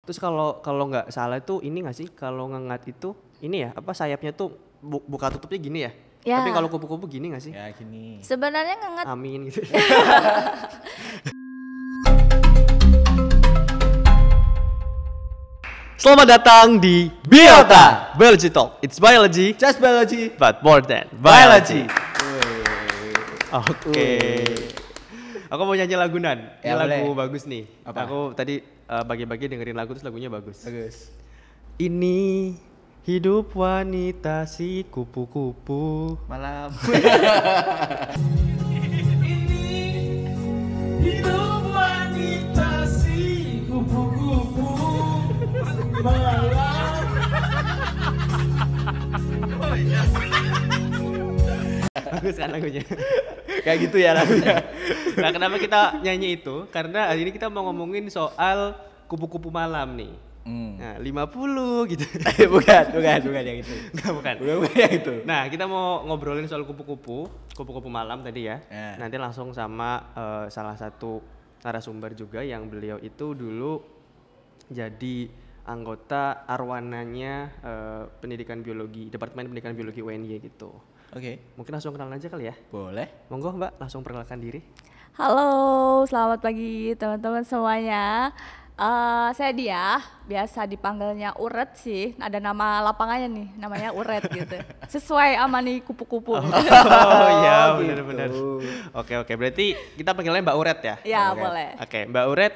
Terus kalau nggak salah itu ini nggak sih, kalau ngengat itu ini ya, apa sayapnya tuh buka tutupnya gini ya? Ya. Tapi kalau kupu-kupu gini nggak sih? Ya gini. Sebenarnya ngengat. Amin gitu. Selamat datang di Biota Biology Talk. It's biology, Just biology. but more than Biology. Oke. Aku mau nyanyi lagu Nan. Ini Ya, lagu boleh. bagus nih. Apa? Aku tadi bagi-bagi dengerin lagu terus lagunya bagus. Bagus. Ini hidup wanita si kupu-kupu. Malam. Hidup wanita si kupu-kupu malam. Bagus kan lagunya. Kayak gitu ya lagunya. Nah, kenapa kita nyanyi itu? Karena hari ini kita mau ngomongin soal kupu-kupu malam nih. Nah, 50 gitu. bukan yang itu. Enggak, bukan. Bukan yang itu. Nah, kita mau ngobrolin soal kupu-kupu malam tadi ya. Ya. Nanti langsung sama salah satu narasumber juga yang beliau itu dulu jadi anggota arwananya pendidikan biologi, Departemen Pendidikan Biologi UNY gitu. Oke. Mungkin langsung kenalan aja kali ya. Boleh. Monggo Mbak, langsung perkenalkan diri. Halo, selamat pagi teman-teman semuanya. Saya Dia, biasa dipanggilnya Uret sih. Ada nama lapangannya nih, namanya Uret gitu. Sesuai sama nih kupu-kupu. Oh iya, gitu. benar-benar. Oke, berarti kita panggilnya Mbak Uret ya? Ya, Oke. boleh. Oke, Mbak Uret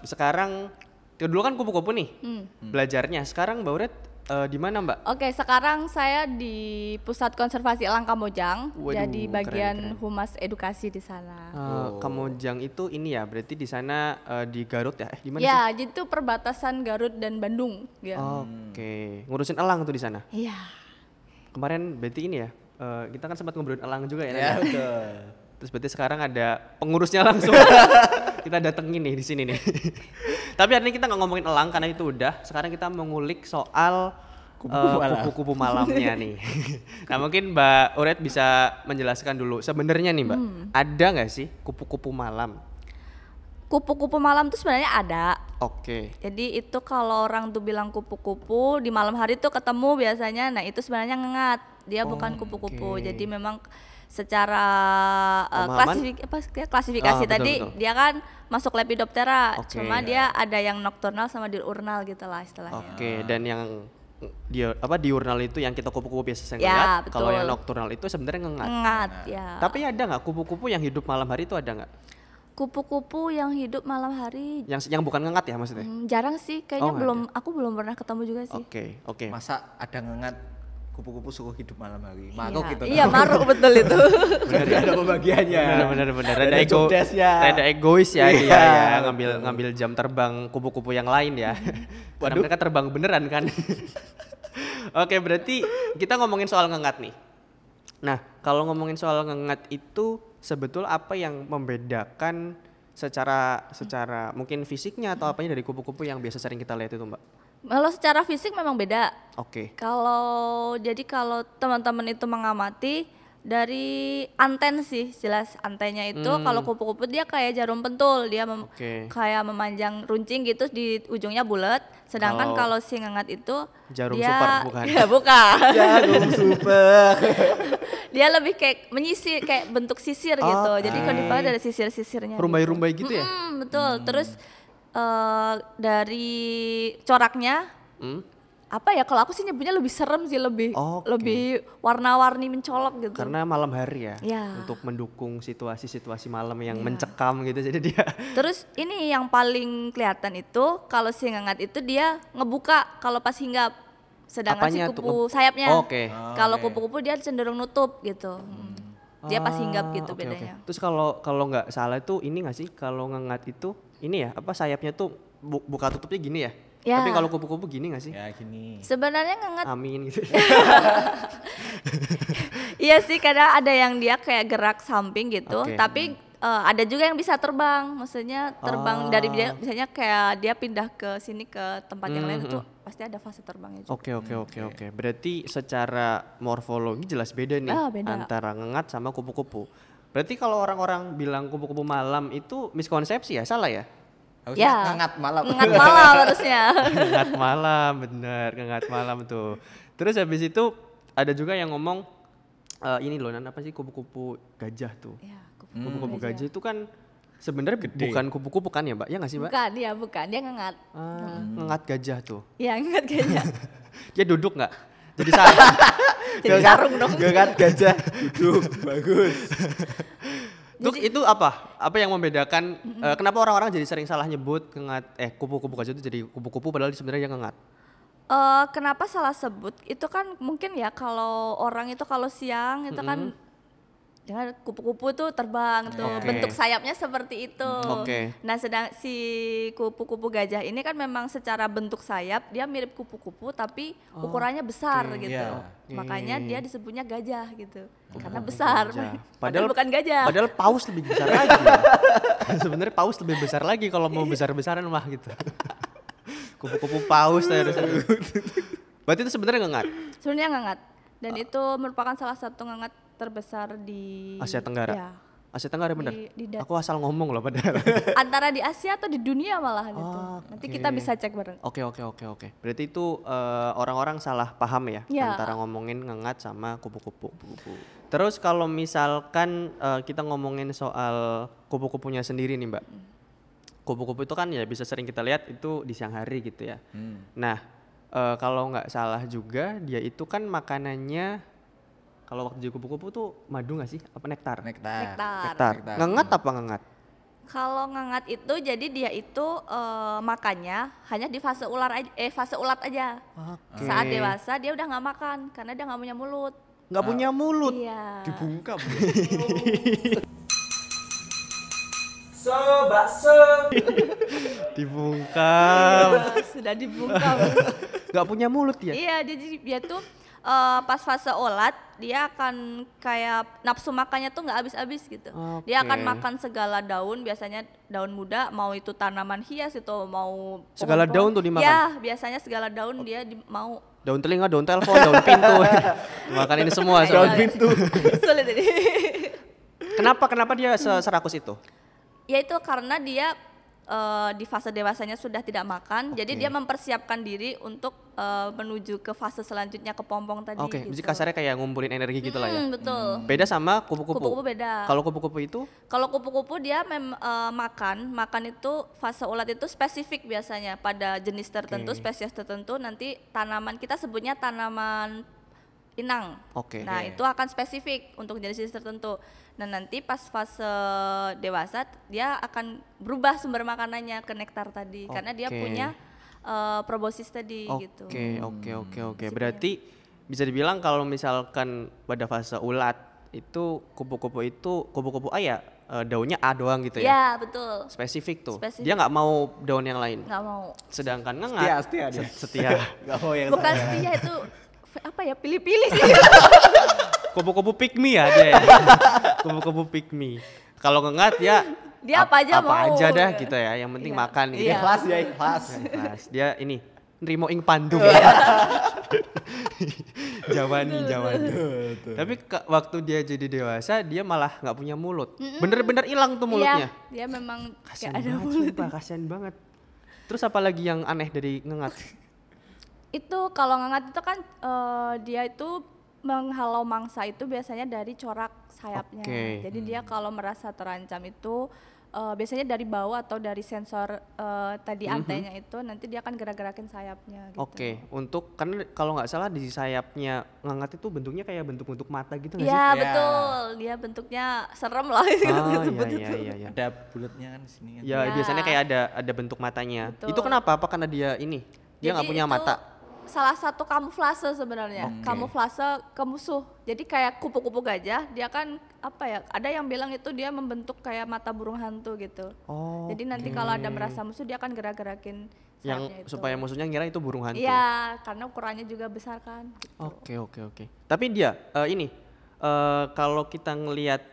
sekarang dulu kan kupu-kupu nih belajarnya. Sekarang Mbak Uret di mana Mbak? Oke, sekarang saya di Pusat Konservasi Elang Kamojang, Waduh, jadi bagian keren. Humas Edukasi di sana. Kamojang itu ini ya, berarti di sana di Garut ya? Di mana Ya, itu perbatasan Garut dan Bandung. sih? Ya. Oke, ngurusin elang tuh di sana. Iya. Kemarin berarti ini ya, kita kan sempat ngobrolin elang juga ya. Nan, Ya ya? betul. Terus berarti sekarang ada pengurusnya langsung. Kita datengin nih di sini nih. Tapi hari ini kita nggak ngomongin elang karena itu udah. Sekarang kita mengulik soal kupu-kupu malamnya nih. Nah mungkin Mbak Uret bisa menjelaskan dulu. Sebenarnya nih Mbak, ada nggak sih kupu-kupu malam? Kupu-kupu malam tuh sebenarnya ada. Oke. Jadi itu kalau orang tuh bilang kupu-kupu di malam hari tuh ketemu biasanya. Nah itu sebenarnya ngengat. Dia bukan kupu-kupu. oke. Jadi memang secara Pemahaman? klasifikasi Betul, tadi betul. dia kan masuk Lepidoptera. Oke. Cuma dia ada yang nokturnal sama diurnal gitu lah istilahnya. Oke, dan yang diurnal itu yang kita kupu-kupu biasa Ya, ngengat. Kalau betul. yang nokturnal itu sebenarnya ngengat. Ngengat ya. Tapi ada nggak kupu-kupu yang hidup malam hari itu ada nggak? Kupu-kupu yang hidup malam hari Yang bukan ngengat ya maksudnya? jarang sih. Kayaknya Oh, nggak aku belum pernah ketemu juga sih. Oke. Masa ada ngengat kupu-kupu suka hidup malam hari. Maruk Iya. gitu. Iya, maruk betul itu. Berarti ada pembagiannya. Benar. Ada job desk-nya. Rada egois ya dia Iya, ya, betul. ngambil jam terbang kupu-kupu yang lain ya. Karena Waduh. mereka terbang beneran kan. Oke, berarti kita ngomongin soal ngengat nih. Nah, kalau ngomongin soal ngengat itu sebetul apa yang membedakan secara mungkin fisiknya atau apanya dari kupu-kupu yang biasa sering kita lihat itu, Mbak? Kalau secara fisik memang beda. Oke. Kalau teman-teman itu mengamati dari anten sih, jelas antennya itu kalau kupu-kupu dia kayak jarum pentul, dia Oke. kayak memanjang runcing gitu di ujungnya bulat. Sedangkan Kalau kalau si ngengat itu jarum dia super, bukan? Ya, bukan. Jarum super. Dia lebih kayak menyisir, kayak bentuk sisir gitu. Jadi kalau dipahami dari sisir-sisirnya. Rumbai-rumbai gitu ya? Betul. Terus dari coraknya apa ya, kalau aku sih nyebutnya lebih serem sih, lebih Oke. warna-warni mencolok gitu. Karena malam hari ya, Ya. untuk mendukung situasi-situasi malam yang mencekam gitu. Jadi dia Terus ini yang paling kelihatan itu kalau si ngengat itu dia ngebuka kalau pas hinggap. Sedangkan Apanya si tuh? kupu sayapnya. Oke. Kalau kupu-kupu dia cenderung nutup gitu. Dia pas hinggap gitu Oke. bedanya. Terus kalau nggak salah itu ini nggak sih, kalau ngengat itu ini ya, apa sayapnya tuh buka tutupnya gini ya? Ya. Tapi kalau kupu-kupu gini nggak sih? Ya gini. Sebenarnya ngengat Amin gitu. iya sih, kadang ada yang dia kayak gerak samping gitu, Oke. tapi ada juga yang bisa terbang, maksudnya terbang dari dia, misalnya kayak dia pindah ke sini ke tempat yang lain itu pasti ada fase terbangnya juga. Oke. Berarti secara morfologi jelas beda nih Beda. antara ngengat sama kupu-kupu. Berarti kalau orang-orang bilang kupu-kupu malam itu miskonsepsi ya, salah ya? Harusnya Ya. ngangat malam. Ngengat malam harusnya. Ngengat malam, bener, ngengat malam tuh. Terus habis itu ada juga yang ngomong ini loh, apa sih kupu-kupu gajah tuh. Ya, Kupu-kupu gajah itu kan sebenarnya bukan kupu-kupu kan ya, Mbak? Ya nggak sih, Mbak? Bukan, ya bukan. Dia ngengat. Ngengat gajah tuh. Ya, ngengat kayaknya. Dia duduk nggak? Jadi sarung. Jadi sarung dong. Ngangat gajah. Duduk, bagus. Itu apa? Apa yang membedakan kenapa orang-orang jadi sering salah nyebut kupu-kupu gajah itu jadi kupu-kupu padahal sebenarnya dia ngengat? Kenapa salah sebut? Itu kan mungkin ya kalau orang itu kalau siang itu kan dengan kupu-kupu tuh terbang tuh, Oke. bentuk sayapnya seperti itu. Oke. Nah, sedang si kupu-kupu gajah ini kan memang secara bentuk sayap dia mirip kupu-kupu tapi ukurannya besar gitu. Iya. Makanya dia disebutnya gajah gitu. Karena besar. Gajah. Padahal bukan gajah. Padahal paus lebih besar lagi. Sebenarnya paus lebih besar lagi kalau mau besar-besaran mah gitu. Kupu-kupu paus harusnya. Berarti itu sebenarnya ngengat. Sebenarnya ngengat. Dan itu merupakan salah satu ngengat terbesar di Asia Tenggara. Ya. Asia Tenggara bener. Aku asal ngomong loh padahal. Antara di Asia atau di dunia malah gitu. Nanti Oke. kita bisa cek bareng. Oke. Berarti itu orang-orang salah paham ya, Ya. antara ngomongin ngengat sama kupu-kupu. Terus kalau misalkan kita ngomongin soal kupu-kupunya sendiri nih, Mbak. Kupu-kupu itu kan ya bisa sering kita lihat itu di siang hari gitu ya. Nah, kalau nggak salah juga dia itu kan makanannya kalau waktu jadi kupu-kupu tuh madu nggak sih? Apa nektar? Nektar. Nektar. Nektar. Ngengat apa ngengat? Kalau ngengat itu jadi dia itu makannya hanya di fase fase ulat aja. Oke. Saat dewasa dia udah nggak makan karena dia nggak punya mulut. Nggak punya mulut. Iya. Dibungkam. Dibungkam. Sudah dibungkam. Nggak punya mulut ya? Iya, dia tuh pas fase ulat dia akan kayak nafsu makannya tuh nggak habis-habis gitu. Dia akan Oke. makan segala daun, biasanya daun muda, mau itu tanaman hias itu mau Segala pohon-pohon. daun tuh dimakan? Ya, biasanya segala daun dia mau. Daun telinga, daun telepon, daun pintu. Makan ini semua. Daun soalnya. pintu. Sulit ini. Kenapa dia serakus itu? Ya itu karena dia di fase dewasanya sudah tidak makan, jadi dia mempersiapkan diri untuk menuju ke fase selanjutnya ke pompong tadi. Oke, gitu. jadi kasarnya kayak ngumpulin energi gitu lah ya. Betul. Beda sama kupu-kupu. Kupu-kupu beda. Kalau kupu-kupu itu Kalau kupu-kupu dia makan itu fase ulat itu spesifik biasanya pada jenis tertentu, spesies tertentu. Nanti tanaman kita sebutnya tanaman inang. Oke. Nah itu akan spesifik untuk jenis-jenis tertentu. Nah nanti pas fase dewasa dia akan berubah sumber makanannya ke nektar tadi, karena dia Oke. punya proboscis tadi gitu. Oke. Berarti bisa dibilang kalau misalkan pada fase ulat itu kupu-kupu A ya daunnya A doang gitu ya. Ya betul. Spesifik tuh. Spesifik. Dia nggak mau daun yang lain. Nggak mau. Sedangkan ngengat Setia dia. setia. Gak mau yang Bukan salah. setia itu apa ya, pilih-pilih sih. Kupu-kupu pygmy ya dia. Kupu-kupu pygmy. Kalau ngengat ya Dia apa aja mau. Apa aja dah gitu ya. Yang penting Iya. makan gitu. Iya. Ikhlas ya, ikhlas. Ikhlas. Dia ini nrimo ing pandung. Jawani. Tapi waktu dia jadi dewasa dia malah nggak punya mulut. Bener-bener hilang tuh mulutnya. Iya, dia memang Kasian kayak ada banget, mulut. sumpah, kasian banget. Terus apa lagi yang aneh dari ngengat? Itu kalau ngengat itu kan dia itu menghalau mangsa itu biasanya dari corak sayapnya. Oke. Jadi dia kalau merasa terancam itu biasanya dari bawah atau dari sensor tadi antenya itu nanti dia akan gerak-gerakin sayapnya gitu. Oke, untuk karena kalau nggak salah di sayapnya ngengat itu bentuknya kayak bentuk-bentuk mata gitu nggak sih? Iya Ya. betul, dia bentuknya serem lah Oh sebut itu. iya. Ada bulatnya kan di sini kan. Ya, Ya. biasanya kayak ada bentuk matanya. Betul. Itu kenapa? Apa karena dia ini? Dia nggak Jadi punya itu mata. Salah satu kamuflase sebenarnya, kamuflase ke musuh. Jadi kayak kupu-kupu gajah, dia kan apa ya? Ada yang bilang itu dia membentuk kayak mata burung hantu gitu. Oh. Jadi nanti kalau ada merasa musuh dia akan gerak-gerakin Yang sayapnya itu. supaya musuhnya ngira itu burung hantu. Iya, karena ukurannya juga besar kan. Oke. Tapi dia ini kalau kita ngelihat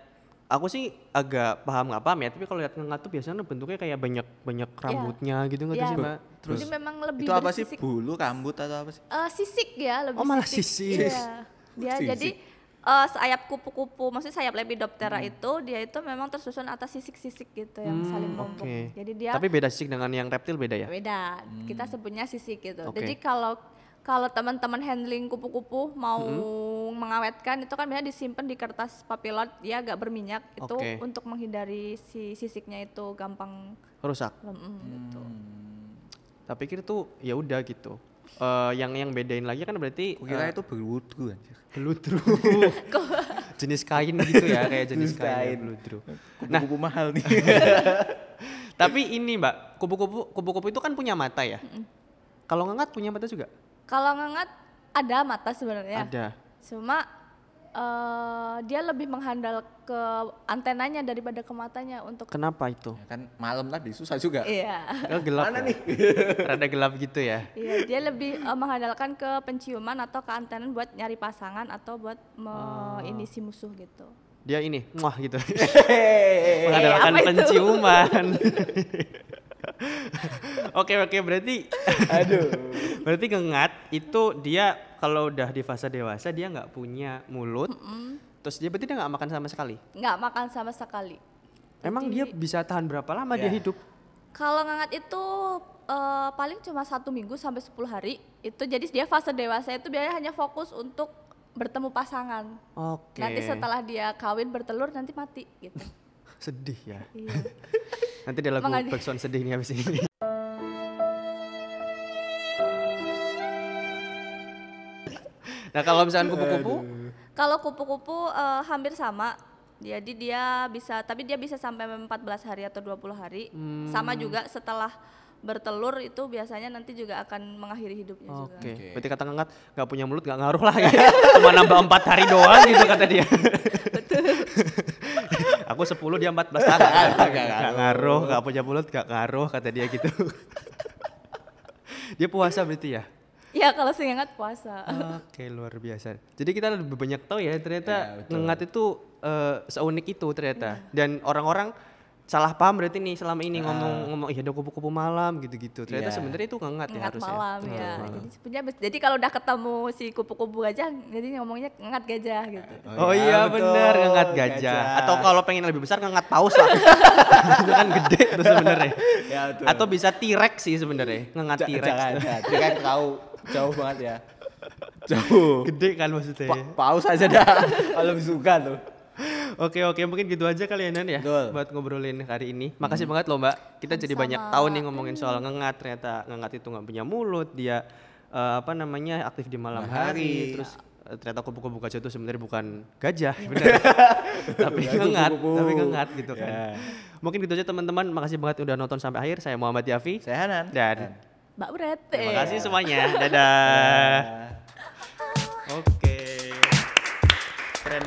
aku sih agak paham nggak paham ya, tapi kalau lihat ngengat tuh biasanya bentuknya kayak banyak rambutnya gitu nggak Iya. sih, Mbak? Terus Jadi memang lebih Itu apa sih? bersisik. Bulu, rambut atau apa sih? Sisik ya, lebih Oh, malah sisik. sisik. Iya. Dia Sisik. jadi sayap kupu-kupu, maksudnya sayap Lepidoptera itu dia itu memang tersusun atas sisik-sisik gitu yang saling numpuk. Oke. Jadi dia Tapi beda sisik dengan yang reptil beda ya? beda. Kita sebutnya sisik gitu. Oke. Jadi kalau teman-teman handling kupu-kupu mau mengawetkan itu kan biasanya disimpan di kertas papilot, dia agak berminyak itu Oke. untuk menghindari si sisiknya itu gampang Rusak. gitu. Tak pikir tuh ya udah gitu. Yang bedain lagi kan berarti Kukira itu berwudhu anjir. beludru. Jenis kain gitu ya, kayak jenis Jenis kain ya, kain. beludru. Kupu-kupu mahal nih. Tapi ini Mbak, kupu-kupu itu kan punya mata ya? Kalau ngengat punya mata juga? Kalau ngengat ada mata sebenarnya. Ada. Cuma dia lebih menghandal ke antenanya daripada ke matanya untuk Kenapa itu? Ya kan malam tadi susah juga. iya. Oh, gelap Mana ya? nih? Rada gelap gitu ya? Iya, dia lebih mengandalkan ke penciuman atau ke antena buat nyari pasangan atau buat ini si musuh gitu. Dia ini, muah gitu. Hehehe. Mengandalkan apa itu? penciuman. Oke, berarti berarti ngengat itu dia kalau udah di fase dewasa dia nggak punya mulut. Terus dia berarti dia nggak makan sama sekali. Nggak makan sama sekali. Emang dia bisa tahan berapa lama dia Ya. hidup? Kalau ngengat itu paling cuma 1 minggu sampai 10 hari. Itu jadi dia fase dewasa itu biasanya hanya fokus untuk bertemu pasangan. Oke. Nanti setelah dia kawin bertelur nanti mati gitu. Sedih ya. Iya. Nanti ada lagu Makanya. backsound sedih nih habis ini. Nah kalau misalkan kupu-kupu, Kalau kupu-kupu hampir sama. Jadi dia bisa, tapi dia bisa sampai 14 hari atau 20 hari. Sama juga setelah bertelur itu biasanya nanti juga akan mengakhiri hidupnya juga. oke. Berarti kata ngengat nggak punya mulut nggak ngaruh lah ya. Cuma nambah 4 hari doang gitu kata dia. Aku 10 dia 14 tahun. Nggak ngaruh, nggak punya mulut nggak ngaruh kata dia gitu. Dia puasa berarti ya? Ya kalau ngengat puasa. Oke, luar biasa. Jadi kita lebih banyak tahu ya ternyata Ya, betul. ngengat itu seunik itu ternyata. Dan orang-orang salah paham berarti nih selama ini ngomong iya ada kupu-kupu malam gitu-gitu. Ternyata Iya. sebenarnya itu ngengat ya Ngengat harusnya. malam ya. Jadi sebenarnya jadi kalau udah ketemu si kupu-kupu gajah, jadi ngomongnya ngengat gajah gitu. Oh iya betul. benar ngengat gajah. Atau kalau pengen lebih besar ngengat paus lah. Itu kan gede tuh sebenarnya. Ya, betul. Atau bisa T-Rex sih sebenarnya. Ngengat T-Rex. Jangan, tuh. ya. Dia kan jauh banget ya. Jauh. Gede kan maksudnya. Paus aja dah. Kalau suka tuh. Oke, mungkin gitu aja kali ya Nan ya Betul. buat ngobrolin hari ini. Makasih banget loh Mbak. Kita jadi banyak tahu nih ngomongin soal ngengat. Ternyata ngengat itu nggak punya mulut, dia aktif di malam hari. Terus ternyata kupu-kupu gajah itu sebenarnya bukan gajah, benar. tapi ngengat gitu kan. Ya. Mungkin gitu aja teman-teman. Makasih banget udah nonton sampai akhir. Saya Muhammad Yafi Saya Hanan. dan Mbak Uret. terima kasih semuanya. Dadah. Oke. Keren.